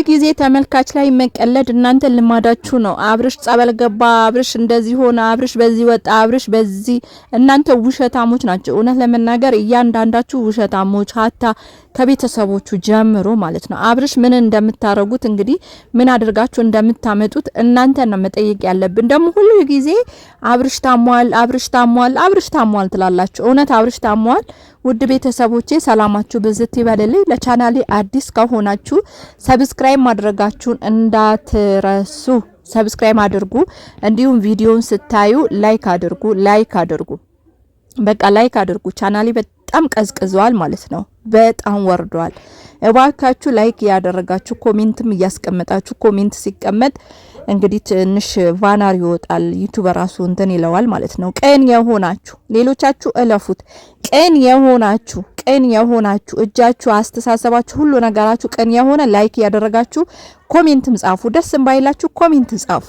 ጊዜ ተመልካች ላይ መቀለድ እናንተ ልማዳችሁ ነው። አብርሽ ጸበል ገባ፣ አብርሽ እንደዚህ ሆነ፣ አብርሽ በዚህ ወጣ፣ አብርሽ በዚህ እናንተ ውሸታሞች ናቸው። እውነት ለመናገር እያንዳንዳችሁ ውሸታሞች ሀታ ከቤተሰቦቹ ጀምሮ ማለት ነው። አብርሽ ምን እንደምታረጉት እንግዲህ ምን አድርጋችሁ እንደምታመጡት እናንተ ነው መጠየቅ ያለብን። ደግሞ ሁሉ ጊዜ አብርሽ ታሟል፣ አብርሽ ታሟል፣ አብርሽ ታሟል ትላላችሁ። እውነት አብርሽ ታሟል? ውድ ቤተሰቦቼ ሰላማችሁ ብዝት ይበልልኝ። ለቻናሌ አዲስ ከሆናችሁ ሰብስክራይብ ማድረጋችሁን እንዳትረሱ። ሰብስክራይብ አድርጉ። እንዲሁም ቪዲዮን ስታዩ ላይክ አድርጉ። በቃ ላይክ አድርጉ። ቻናሌ በጣም ቀዝቅዟል ማለት ነው። በጣም ወርዷል። እባካችሁ ላይክ ያደረጋችሁ ኮሜንትም እያስቀመጣችሁ ኮሜንት ሲቀመጥ እንግዲህ ትንሽ ቫናር ይወጣል ዩቲዩብ ራሱ እንትን ይለዋል ማለት ነው። ቀን የሆናችሁ ሌሎቻችሁ እለፉት። ቀን የሆናችሁ እጃችሁ፣ አስተሳሰባችሁ፣ ሁሉ ነገራችሁ ቀን የሆነ ላይክ ያደረጋችሁ ኮሜንትም ጻፉ። ደስ ባይላችሁ ኮሜንት ጻፉ።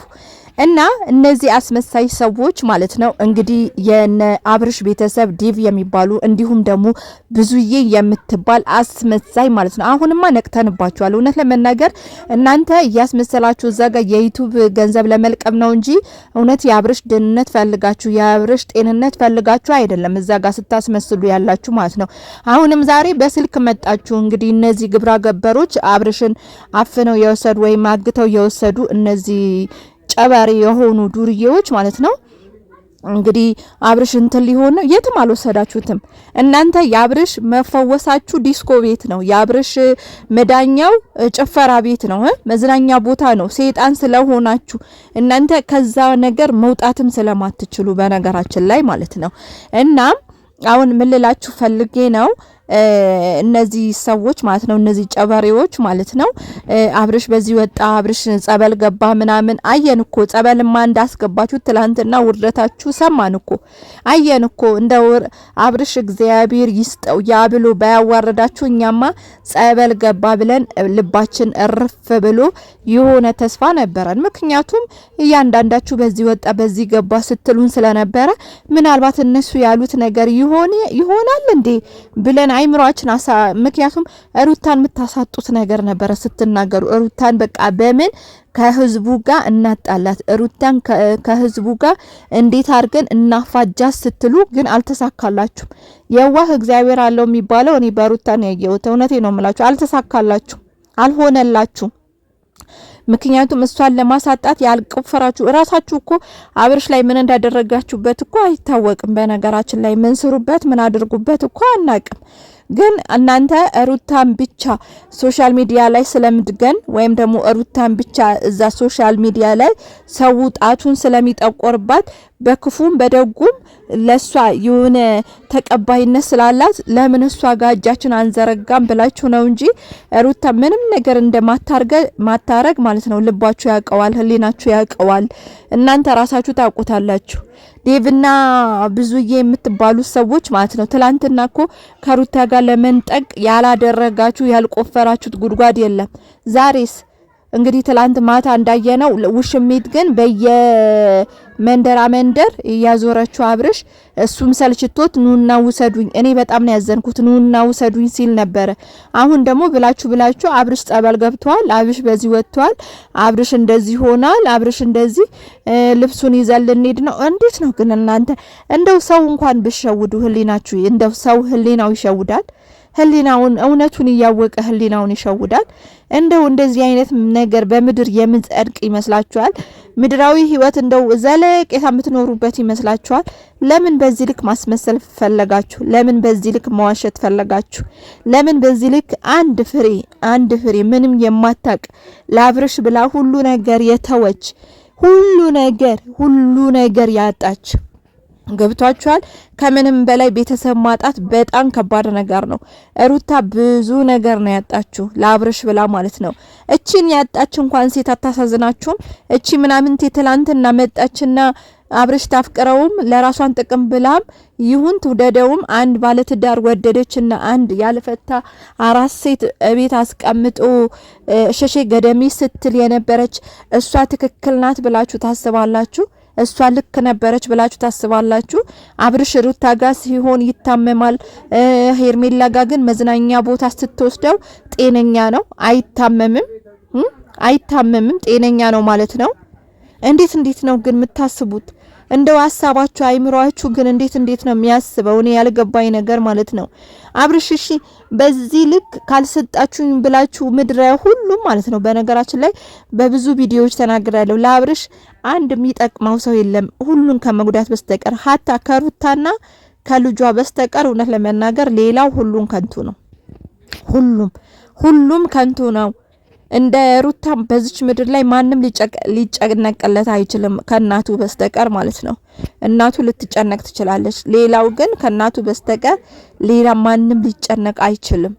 እና እነዚህ አስመሳይ ሰዎች ማለት ነው እንግዲህ የነ አብርሽ ቤተሰብ ዲቭ የሚባሉ እንዲሁም ደግሞ ብዙዬ የምትባል አስመሳይ ማለት ነው። አሁንማ ነቅተንባችኋል። እውነት ለመናገር እናንተ እያስመሰላችሁ እዛ ጋር የዩቲዩብ ገንዘብ ለመልቀም ነው እንጂ እውነት የአብርሽ ደህንነት ፈልጋችሁ የአብርሽ ጤንነት ፈልጋችሁ አይደለም እዛ ጋር ስታስመስሉ ያላችሁ ማለት ነው። አሁንም ዛሬ በስልክ መጣችሁ እንግዲህ እነዚህ ግብረ ገበሮች አብርሽን አፍነው የወሰዱ ወይም አግተው የወሰዱ እነዚህ ጨባሪ የሆኑ ዱርዬዎች ማለት ነው። እንግዲህ አብርሽ እንትን ሊሆን ነው። የትም አልወሰዳችሁትም እናንተ። የአብርሽ መፈወሳችሁ ዲስኮ ቤት ነው። የአብርሽ መዳኛው ጭፈራ ቤት ነው፣ መዝናኛ ቦታ ነው። ሰይጣን ስለሆናችሁ እናንተ ከዛ ነገር መውጣትም ስለማትችሉ በነገራችን ላይ ማለት ነው። እና አሁን ምን ልላችሁ ፈልጌ ነው እነዚህ ሰዎች ማለት ነው እነዚህ ጨበሬዎች ማለት ነው አብርሽ በዚህ ወጣ፣ አብርሽ ጸበል ገባ ምናምን አየን እኮ። ጸበልማ እንዳስገባችሁ ትላንትና ውርደታችሁ ሰማን እኮ አየን እኮ። እንደው አብርሽ እግዚአብሔር ይስጠው ያብሎ ባያዋረዳችሁ እኛማ ጸበል ገባ ብለን ልባችን እርፍ ብሎ የሆነ ተስፋ ነበረን። ምክንያቱም እያንዳንዳችሁ በዚህ ወጣ በዚህ ገባ ስትሉን ስለነበረ ምናልባት እነሱ ያሉት ነገር ይሆናል እንዴ ብለን አይምሮአችን ምክንያቱም ሩታን የምታሳጡት ነገር ነበረ ስትናገሩ። ሩታን በቃ በምን ከህዝቡ ጋር እናጣላት፣ ሩታን ከህዝቡ ጋር እንዴት አድርገን እናፋጃት ስትሉ ግን አልተሳካላችሁም። የዋህ እግዚአብሔር አለው የሚባለው እኔ በሩታን ያየሁት እውነቴ ነው የምላችሁ። አልተሳካላችሁም፣ አልሆነላችሁም። ምክንያቱም እሷን ለማሳጣት ያልቆፈራችሁ እራሳችሁ እኮ አብርሽ ላይ ምን እንዳደረጋችሁበት እኮ አይታወቅም። በነገራችን ላይ ምን ስሩበት ምን አድርጉበት እኮ አናቅም። ግን እናንተ ሩታን ብቻ ሶሻል ሚዲያ ላይ ስለምትገን ወይም ደግሞ ሩታን ብቻ እዛ ሶሻል ሚዲያ ላይ ሰው ጣቱን ስለሚጠቆርባት በክፉም በደጉም ለሷ የሆነ ተቀባይነት ስላላት ለምን እሷ ጋር እጃችን አንዘረጋም ብላችሁ ነው እንጂ ሩታ ምንም ነገር እንደማታረግ ማለት ነው። ልባችሁ ያውቀዋል፣ ህሊናችሁ ያውቀዋል። እናንተ ራሳችሁ ታውቁታላችሁ። ዴቭና ብዙዬ የምትባሉ ሰዎች ማለት ነው ትላንትና እኮ ከሩታ ጋር ለመንጠቅ ያላደረጋችሁ ያልቆፈራችሁት ጉድጓድ የለም። ዛሬስ እንግዲህ ትላንት ማታ እንዳየነው ውሽሚት ግን በየመንደራ መንደር ያዞረችው አብርሽ እሱም ሰልችቶት ኑና ውሰዱኝ፣ እኔ በጣም ነው ያዘንኩት፣ ኑና ውሰዱኝ ሲል ነበረ። አሁን ደግሞ ብላችሁ አብርሽ ጸበል ገብቷል፣ አብርሽ በዚህ ወጥቷል፣ አብርሽ እንደዚህ ሆናል፣ አብርሽ እንደዚህ ልብሱን ይዘል እንሄድ ነው። እንዴት ነው ግን እናንተ እንደው ሰው እንኳን ብሸውዱ ህሊናችሁ እንደው ሰው ህሊናው ይሸውዳል። ህሊናውን እውነቱን እያወቀ ህሊናውን ይሸውዳል። እንደው እንደዚህ አይነት ነገር በምድር የምንጸድቅ ይመስላችኋል? ምድራዊ ህይወት እንደው ዘለቄታ የምትኖሩበት ይመስላችኋል? ለምን በዚህ ልክ ማስመሰል ፈለጋችሁ? ለምን በዚህ ልክ መዋሸት ፈለጋችሁ? ለምን በዚህ ልክ አንድ ፍሬ ምንም የማታቅ ለአብርሽ ብላ ሁሉ ነገር የተወች ሁሉ ነገር ያጣች ገብቷችኋል? ከምንም በላይ ቤተሰብ ማጣት በጣም ከባድ ነገር ነው። ሩታ ብዙ ነገር ነው ያጣችሁ ለአብርሽ ብላ ማለት ነው። እቺን ያጣች እንኳን ሴት አታሳዝናችሁም? እቺ ምናምን ትላንትና መጣችና አብርሽ ታፍቅረውም ለራሷን ጥቅም ብላም ይሁን ትውደደውም አንድ ባለትዳር ወደደችና አንድ ያልፈታ አራስ ሴት ቤት አስቀምጦ ሸሼ ገደሚ ስትል የነበረች እሷ ትክክል ናት ብላችሁ ታስባላችሁ? እሷ ልክ ነበረች ብላችሁ ታስባላችሁ? አብርሽ ሩታ ጋር ሲሆን ይታመማል። ሄርሜላ ጋር ግን መዝናኛ ቦታ ስትወስደው ጤነኛ ነው፣ አይታመምም። አይታመምም፣ ጤነኛ ነው ማለት ነው። እንዴት ነው ግን የምታስቡት? እንደው ሐሳባችሁ አይምሮአችሁ ግን እንዴት ነው የሚያስበው? እኔ ያልገባኝ ነገር ማለት ነው። አብርሽ እሺ በዚህ ልክ ካልሰጣችሁኝ ብላችሁ ምድረ ሁሉም ማለት ነው። በነገራችን ላይ በብዙ ቪዲዮዎች ተናግራለሁ። ለአብርሽ አንድ የሚጠቅመው ሰው የለም ሁሉን ከመጉዳት በስተቀር ሀታ ከሩታና ከልጇ በስተቀር እውነት ለመናገር ሌላው ሁሉን ከንቱ ነው። ሁሉም ከንቱ ነው። እንደ ሩታም በዚች ምድር ላይ ማንም ሊጨነቅለት አይችልም ከናቱ በስተቀር ማለት ነው። እናቱ ልትጨነቅ ትችላለች። ሌላው ግን ከናቱ በስተቀር ሌላ ማንም ሊጨነቅ አይችልም።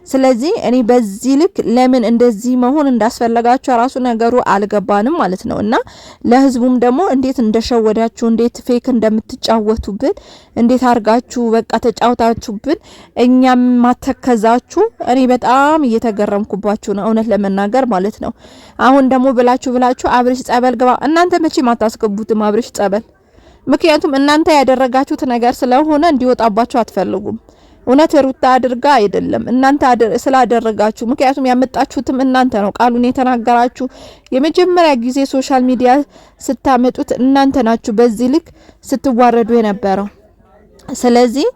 ስለዚህ እኔ በዚህ ልክ ለምን እንደዚህ መሆን እንዳስፈለጋችሁ ራሱ ነገሩ አልገባንም ማለት ነው። እና ለህዝቡም ደግሞ እንዴት እንደሸወዳችሁ እንዴት ፌክ እንደምትጫወቱብን እንዴት አርጋችሁ በቃ ተጫውታችሁብን እኛም ማተከዛችሁ እኔ በጣም እየተገረምኩባችሁ ነው እውነት ለመናገር ማለት ነው። አሁን ደግሞ ብላችሁ አብርሽ ጸበል ግባ። እናንተ መቼም አታስገቡትም አብርሽ ጸበል። ምክንያቱም እናንተ ያደረጋችሁት ነገር ስለሆነ እንዲወጣባችሁ አትፈልጉም። እውነት ሩታ አድርጋ አይደለም እናንተ ስላደረጋችሁ። ምክንያቱም ያመጣችሁትም እናንተ ነው። ቃሉን የተናገራችሁ የመጀመሪያ ጊዜ ሶሻል ሚዲያ ስታመጡት እናንተ ናችሁ በዚህ ልክ ስትዋረዱ የነበረው። ስለዚህ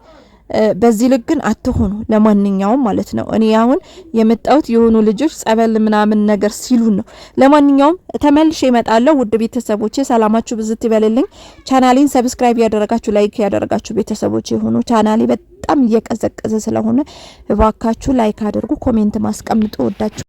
በዚህ ልክ ግን አትሆኑ። ለማንኛውም ማለት ነው እኔ አሁን የመጣሁት የሆኑ ልጆች ጸበል ምናምን ነገር ሲሉን ነው። ለማንኛውም ተመልሼ እመጣለሁ። ውድ ቤተሰቦቼ ሰላማችሁ ብዝት ይበልልኝ። ቻናሌን ሰብስክራይብ ያደረጋችሁ ላይክ ያደረጋችሁ ቤተሰቦቼ ሆኖ ቻናሌ በጣም እየቀዘቀዘ ስለሆነ እባካችሁ ላይክ አድርጉ፣ ኮሜንት ማስቀምጡ። ወዳችሁ